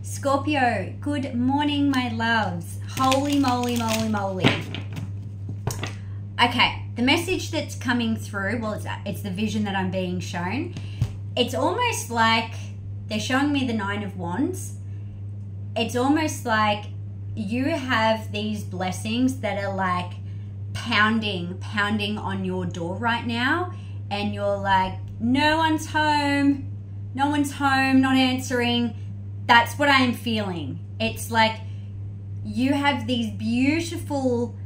Scorpio, good morning, my loves. Holy moly, moly, moly. Okay, the message that's coming through, well, it's the vision that I'm being shown. It's almost like they're showing me the Nine of Wands. It's almost like you have these blessings that are like pounding on your door right now, and you're like, no one's home, not answering. That's what I am feeling. It's like you have these beautiful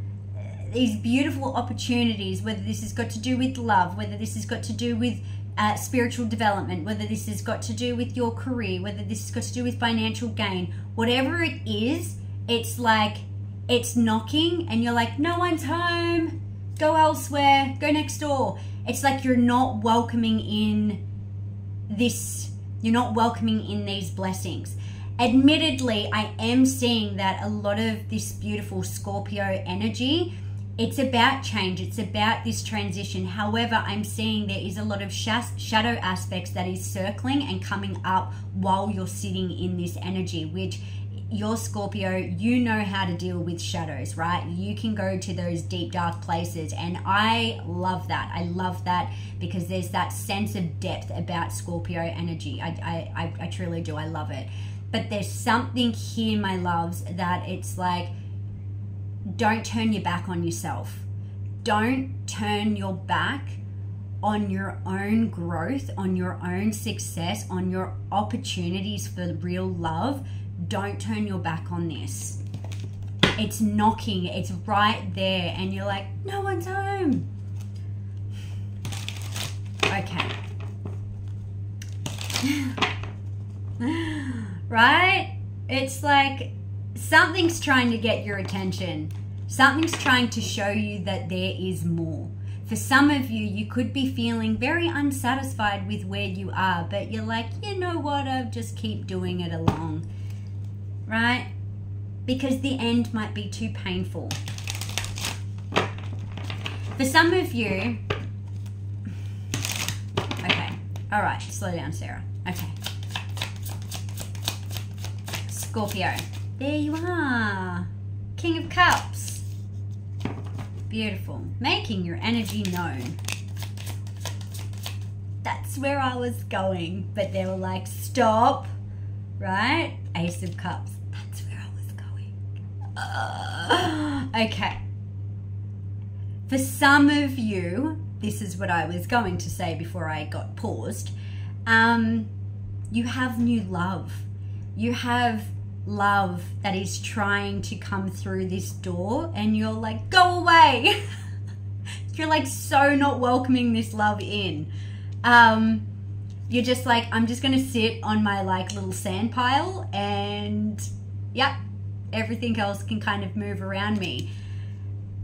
opportunities, whether this has got to do with love, whether this has got to do with spiritual development, whether this has got to do with your career, whether this has got to do with financial gain, whatever it is, it's like it's knocking and you're like, no one's home, go elsewhere, go next door. It's like you're not welcoming in this. You're not welcoming in these blessings. Admittedly, I am seeing that a lot of this beautiful Scorpio energy, it's about change. It's about this transition. However, I'm seeing there is a lot of shadow aspects that is circling and coming up while you're sitting in this energy, which you're Scorpio, you know how to deal with shadows, right? You can go to those deep, dark places. And I love that. I love that because there's that sense of depth about Scorpio energy. I truly do. I love it. But there's something here, my loves, that it's like, don't turn your back on yourself. Don't turn your back on your own growth, on your own success, on your opportunities for real love. Don't turn your back on this. It's knocking, it's right there, and you're like, no one's home. Okay. Right? It's like something's trying to get your attention. Something's trying to show you that there is more. For some of you, you could be feeling very unsatisfied with where you are, but you're like, you know what, I'll just keep doing it along. Right? Because the end might be too painful. For some of you, okay, all right, slow down, Sarah. Okay. Scorpio, there you are. King of Cups. Beautiful. Making your energy known. That's where I was going, but they were like, stop, right? Ace of Cups. That's where I was going. Okay. For some of you, this is what I was going to say before I got paused. You have new love. You have love that is trying to come through this door, and you're like, go away. You're like so not welcoming this love in. You're just like, I'm just gonna sit on my like little sand pile, and yep, everything else can kind of move around me.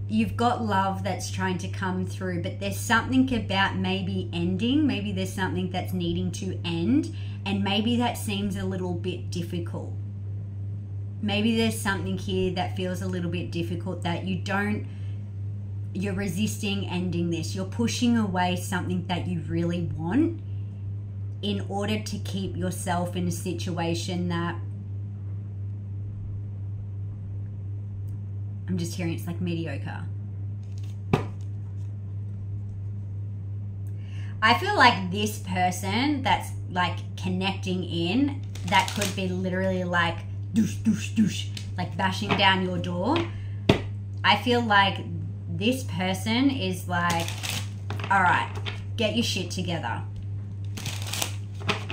You've got love that's trying to come through, but there's something about maybe ending. Maybe there's something that's needing to end, and maybe that seems a little bit difficult. Maybe there's something here that feels a little bit difficult, that you're resisting ending this. You're pushing away something that you really want in order to keep yourself in a situation that, I'm just hearing it's like mediocre. I feel like this person that's like connecting in, that could be literally like douche, douche, douche, like bashing down your door. I feel like this person is like, all right, get your shit together.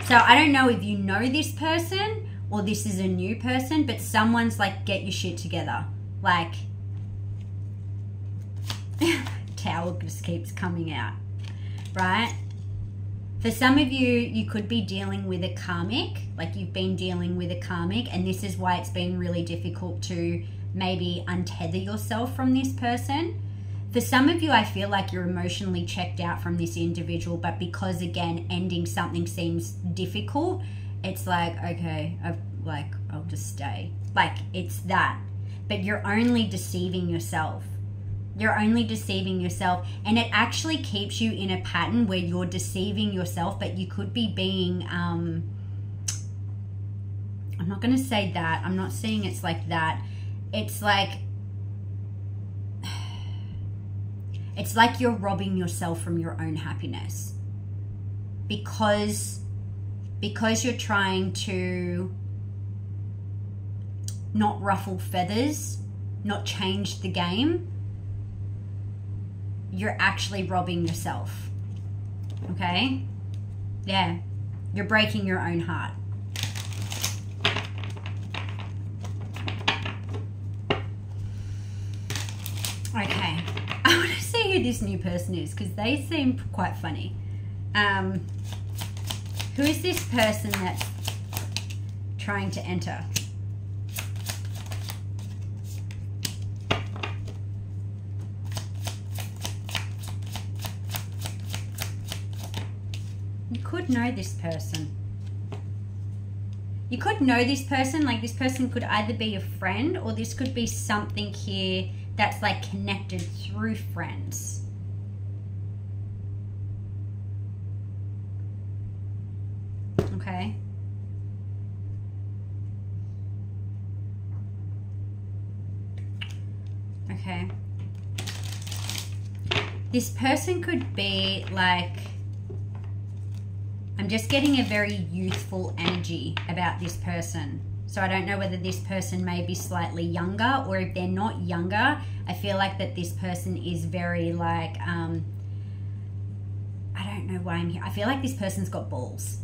So I don't know if you know this person or this is a new person, but someone's like, get your shit together. Like, Tower just keeps coming out, right? For some of you, you could be dealing with a karmic, like you've been dealing with a karmic, and this is why it's been really difficult to maybe untether yourself from this person. For some of you, I feel like you're emotionally checked out from this individual, but because, again, ending something seems difficult, it's like, okay, I'll just stay. Like, it's that. But you're only deceiving yourself. You're only deceiving yourself, and it actually keeps you in a pattern where you're deceiving yourself, but you could be being I'm not going to say that. I'm not saying it's like that. It's like you're robbing yourself from your own happiness because you're trying to not ruffle feathers, not change the game. You're actually robbing yourself. Okay? Yeah. You're breaking your own heart. Okay. I want to see who this new person is because they seem quite funny. Who is this person that's trying to enter? You could know this person. You could know this person, like this person could either be a friend or this could be something here that's like connected through friends. Okay. Okay. This person could be like, I'm just getting a very youthful energy about this person. So I don't know whether this person may be slightly younger, or if they're not younger, I feel like that this person is very like, I don't know why I'm here. I feel like this person's got balls.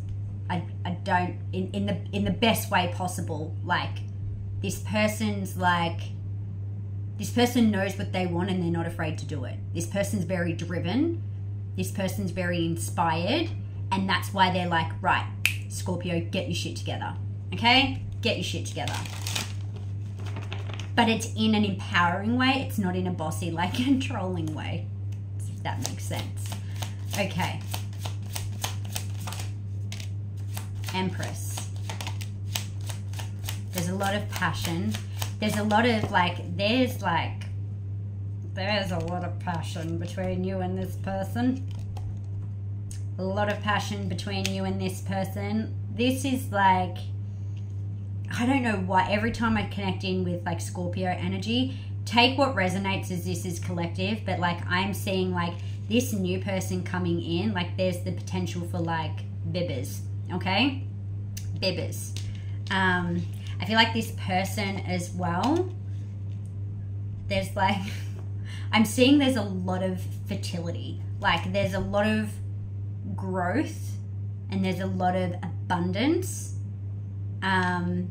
I don't, in the best way possible. Like, this person's like, this person knows what they want and they're not afraid to do it. This person's very driven. This person's very inspired. And that's why they're like, right, Scorpio, get your shit together. Okay? Get your shit together. But it's in an empowering way. It's not in a bossy, like controlling way. If that makes sense. Okay. Empress. There's a lot of passion. There's a lot of like, there's a lot of passion between you and this person. A lot of passion between you and this person. This is like, I don't know why, every time I connect in with like Scorpio energy, take what resonates as this is collective, but like I'm seeing like this new person coming in, like there's the potential for like bibbers, okay? Bibbers. I feel like this person as well, there's like, I'm seeing there's a lot of fertility. Like there's a lot of growth and there's a lot of abundance, and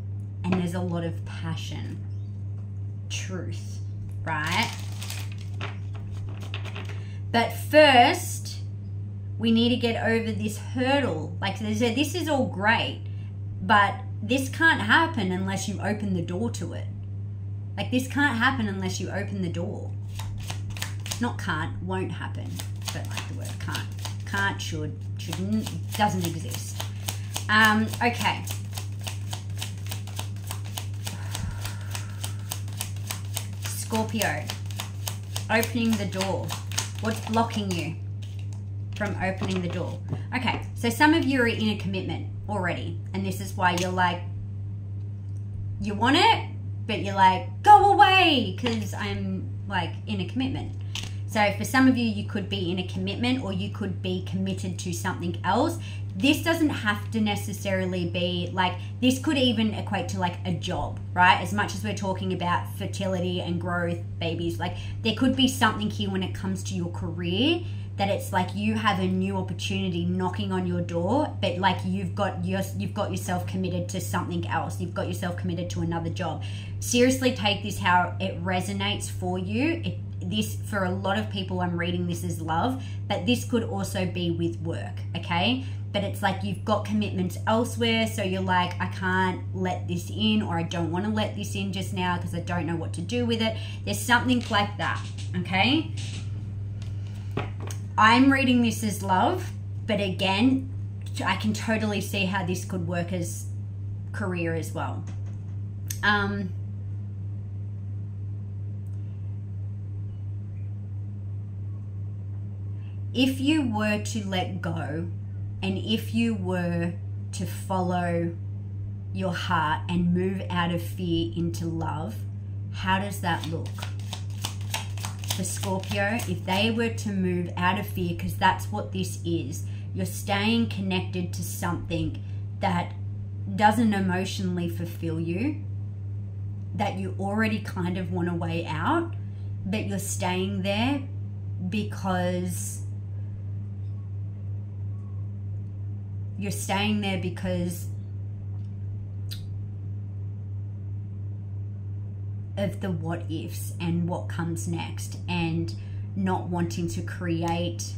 there's a lot of passion, truth, right? But first we need to get over this hurdle. Like this is all great, but this can't happen unless you open the door to it. Like this can't happen unless you open the door. Not can't, won't happen, but like the word can't. Can't, should, shouldn't, doesn't exist. Okay. Scorpio, opening the door. What's blocking you from opening the door? Okay, so some of you are in a commitment already, and this is why you're like, you want it, but you're like, go away, because I'm like in a commitment. So for some of you, you could be in a commitment or you could be committed to something else. This doesn't have to necessarily be like, this could even equate to like a job, right? As much as we're talking about fertility and growth, babies, like there could be something here when it comes to your career that it's like you have a new opportunity knocking on your door, but like you've got yourself committed to something else. You've got yourself committed to another job. Seriously, take this how it resonates for you. This, for a lot of people, I'm reading this as love, but this could also be with work, okay? But it's like you've got commitments elsewhere, so you're like, I can't let this in, or I don't want to let this in just now because I don't know what to do with it. There's something like that, okay? I'm reading this as love, but again, I can totally see how this could work as career as well. If you were to let go, and if you were to follow your heart and move out of fear into love, how does that look? For Scorpio, if they were to move out of fear, because that's what this is, you're staying connected to something that doesn't emotionally fulfill you, that you already kind of want a way out, but you're staying there because of the what ifs and what comes next, and not wanting to create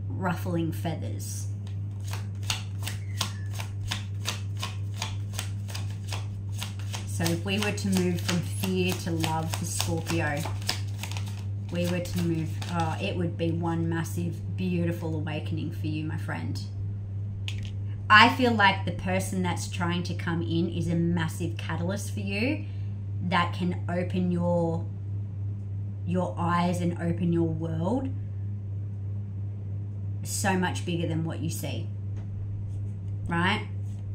ruffling feathers. So if we were to move from fear to love for Scorpio, we were to move, oh, it would be one massive, beautiful awakening for you, my friend. I feel like the person that's trying to come in is a massive catalyst for you that can open your eyes and open your world so much bigger than what you see, right?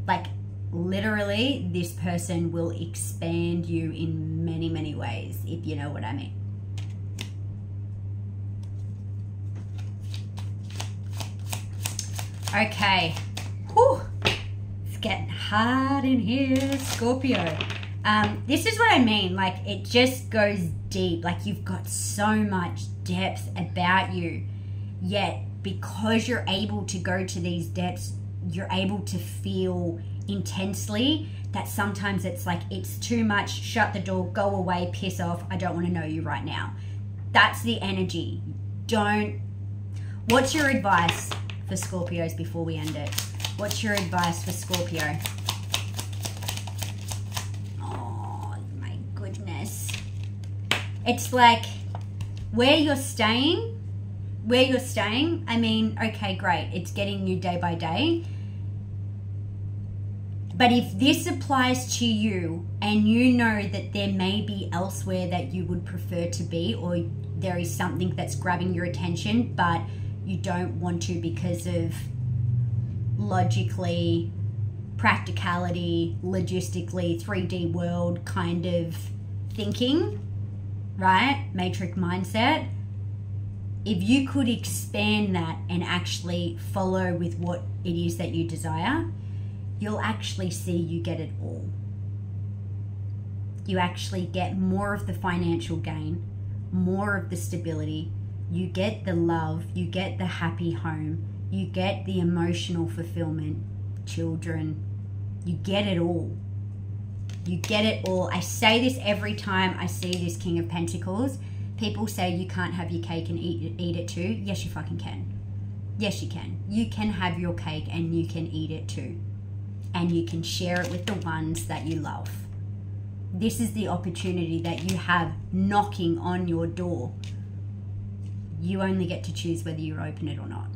Like literally, this person will expand you in many, many ways, if you know what I mean. Okay. Whew. It's getting hard in here, Scorpio. This is what I mean. Like, it just goes deep. Like, you've got so much depth about you. Yet, because you're able to go to these depths, you're able to feel intensely that sometimes it's like, it's too much, shut the door, go away, piss off, I don't want to know you right now. That's the energy. What's your advice for Scorpios before we end it? What's your advice for Scorpio? Oh my goodness. It's like where you're staying, I mean, okay, great, it's getting you day by day. But if this applies to you and you know that there may be elsewhere that you would prefer to be, or there is something that's grabbing your attention, but you don't want to because of logically, practicality, logistically, 3D world kind of thinking, right? Matrix mindset. If you could expand that and actually follow with what it is that you desire, you'll actually see you get it all. You actually get more of the financial gain, more of the stability, you get the love, you get the happy home, you get the emotional fulfillment, children, you get it all. You get it all. I say this every time I see this King of Pentacles. People say you can't have your cake and eat it too. Yes, you fucking can. Yes, you can. You can have your cake and you can eat it too. And you can share it with the ones that you love. This is the opportunity that you have knocking on your door. You only get to choose whether you open it or not.